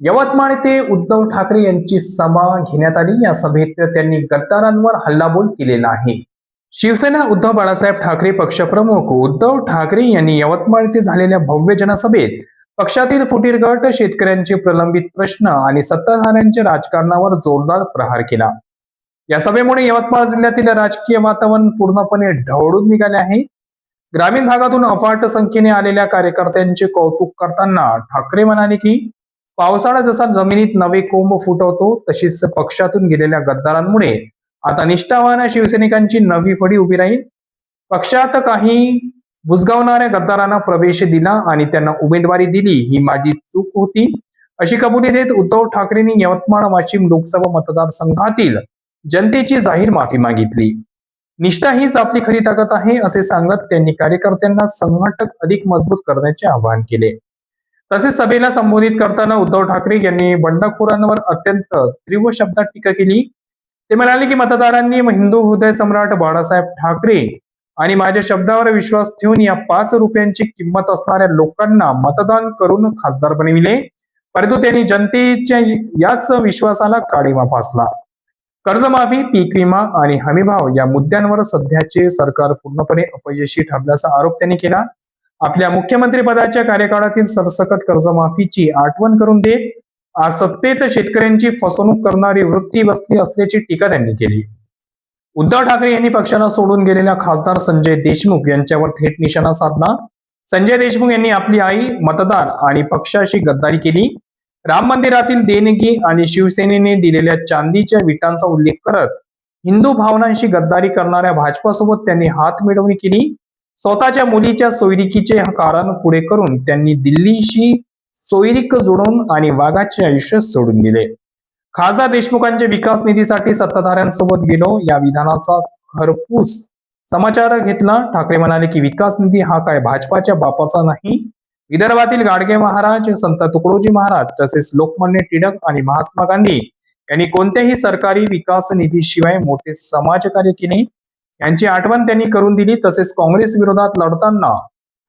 यवतमाळ येथे उद्धव ठाकरे यांची सभा घेण्यात आली। या सभेत त्यांनी गद्दारांवर हल्लाबोल केलेला आहे। शिवसेना उद्धव बाळासाहेब ठाकरे पक्षप्रमुख उद्धव ठाकरे यांनी यवतमाळ येथे झालेल्या भव्य जनसभेत पक्षातील फुटीर गट, शेतकऱ्यांचे प्रलंबित प्रश्न आणि सत्ताधाऱ्यांच्या राजकारणावर जोरदार प्रहार केला। या सभेमुळे यवतमाळ जिल्ह्यातील राजकीय वातावरण पूर्णपणे ढवळून निघाले आहे। ग्रामीण भागातून अफाट संख्येने आलेल्या कार्यकर्त्यांचे कौतुक करताना ठाकरे म्हणाले की पावसाळा जसा जमिनीत नवे कोंब फुटवतो, तशीच पक्षातून गेलेल्या गद्दारांमुळे आता निष्ठावान शिवसैनिकांची नवी फळी उभी राहील। पक्षात काही बुजगावणाऱ्या गद्दारांना प्रवेश दिला आणि त्यांना उमेदवारी दिली, ही माझी चूक होती, अशी कबुली देत उद्धव ठाकरेंनी यवतमाळ वाशिम लोकसभा मतदारसंघातील जनतेची जाहीर माफी मागितली। निष्ठा हीच आपली खरी ताकद आहे, असे सांगत त्यांनी कार्यकर्त्यांना संघटक अधिक मजबूत करण्याचे आवाहन केले। तसेच सभेला संबोधित करताना उद्धव ठाकरे यांनी बंडखोरांवर अत्यंत तीव्र शब्दात टीका केली। ते म्हणाले की मतदारांनी हिंदू हृदय सम्राट बाळासाहेब ठाकरे आणि माझ्या शब्दावर विश्वास ठेवून या 5 रुपयांची किंमत असणाऱ्या लोकांना मतदान करून खासदार बनविले, परंतु त्यांनी जनतेच्या याच विश्वासाला काळीमा फासला। कर्जमाफी, पीक विमा आणि हमीभाव या मुद्द्यांवर सध्याचे सरकार पूर्णपणे अपयशी ठरल्याचा आरोप त्यांनी केला। आपल्या मुख्यमंत्री पदाच्या कार्यकाळातील सरसकट कर्जमाफीची आठवण करून देत आज सत्तेत शेतकऱ्यांची फसवणूक करणारी वृत्ती बसली असल्याची टीका त्यांनी केली। उद्धव ठाकरे यांनी पक्षाला सोडून गेलेल्या खासदार संजय देशमुख यांच्यावर थेट निशाणा साधला। संजय देशमुख यांनी आपली आई, मतदार आणि पक्षाशी गद्दारी केली। राम मंदिरातील देणगी आणि शिवसेनेने दिलेल्या चांदीच्या विटांचा उल्लेख करत हिंदू भावनांशी गद्दारी करणाऱ्या भाजपासोबत त्यांनी हात मिळवणी केली। स्वतःच्या मुलीच्या सोयरिकीचे कारण पुढे करून त्यांनी दिल्लीशी सोयरीक जोडून आणि वाघाचे आयुष्य सोडून दिले। खासदार देशमुखांच्या विकास निधीसाठी सत्ताधाऱ्यांसोबत गेलो, या विधानाचा खरपूस समाचार घेतला। ठाकरे म्हणाले की विकास निधी हा काय भाजपाच्या बापाचा नाही। विदर्भातील गाडगे महाराज, संत तुकडोजी महाराज तसेच लोकमान्य टिळक आणि महात्मा गांधी यांनी कोणत्याही सरकारी विकास निधीशिवाय मोठे समाजकार्य केले, यांची आठवण त्यांनी करून दिली। तसेच काँग्रेस विरोधात लढताना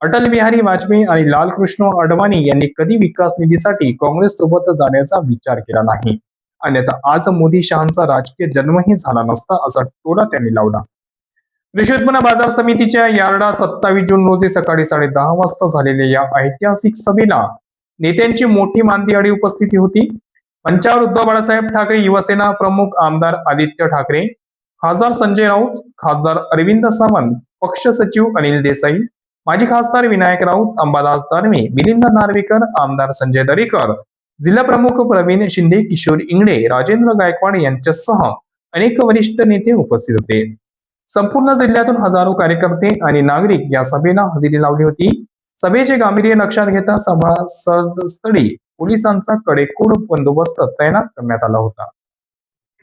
अटल बिहारी वाजपेयी आणि लालकृष्ण अडवाणी यांनी कधी विकास निधीसाठी काँग्रेस सोबत जाण्याचा विचार केला नाही, अन्यथा आज मोदी शहांचा राजकीय जन्मही झाला नसता, असा टोला त्यांनी लावला। कृषी उत्पन्न बाजार समितीच्या यार्डात 27 जून रोजी सकाळी 10:30 वाजता झालेल्या या ऐतिहासिक सभेला नेत्यांची मोठी मांदियाळी उपस्थिती होती। मंचावर उद्धव बाळासाहेब ठाकरे, युवसेना प्रमुख आमदार आदित्य ठाकरे, खासदार संजय राऊत, खासदार अरविंद सावंत, पक्ष सचिव अनिल देसाई, माजी खासदार विनायक राऊत, अंबादास दानवे, मिलिंद नार्वेकर, आमदार संजय दरेकर, जिल्हा प्रमुख प्रवीण शिंदे, किशोर इंगळे, राजेंद्र गायकवाड यांच्यासह अनेक वरिष्ठ नेते उपस्थित होते। संपूर्ण जिल्ह्यातून हजारो कार्यकर्ते आणि नागरिक या सभेला हजेरी लावली होती। सभेचे गांभीर्य लक्षात घेता सभास्थळी पोलिसांचा कडेकोट बंदोबस्त तैनात करण्यात आला होता।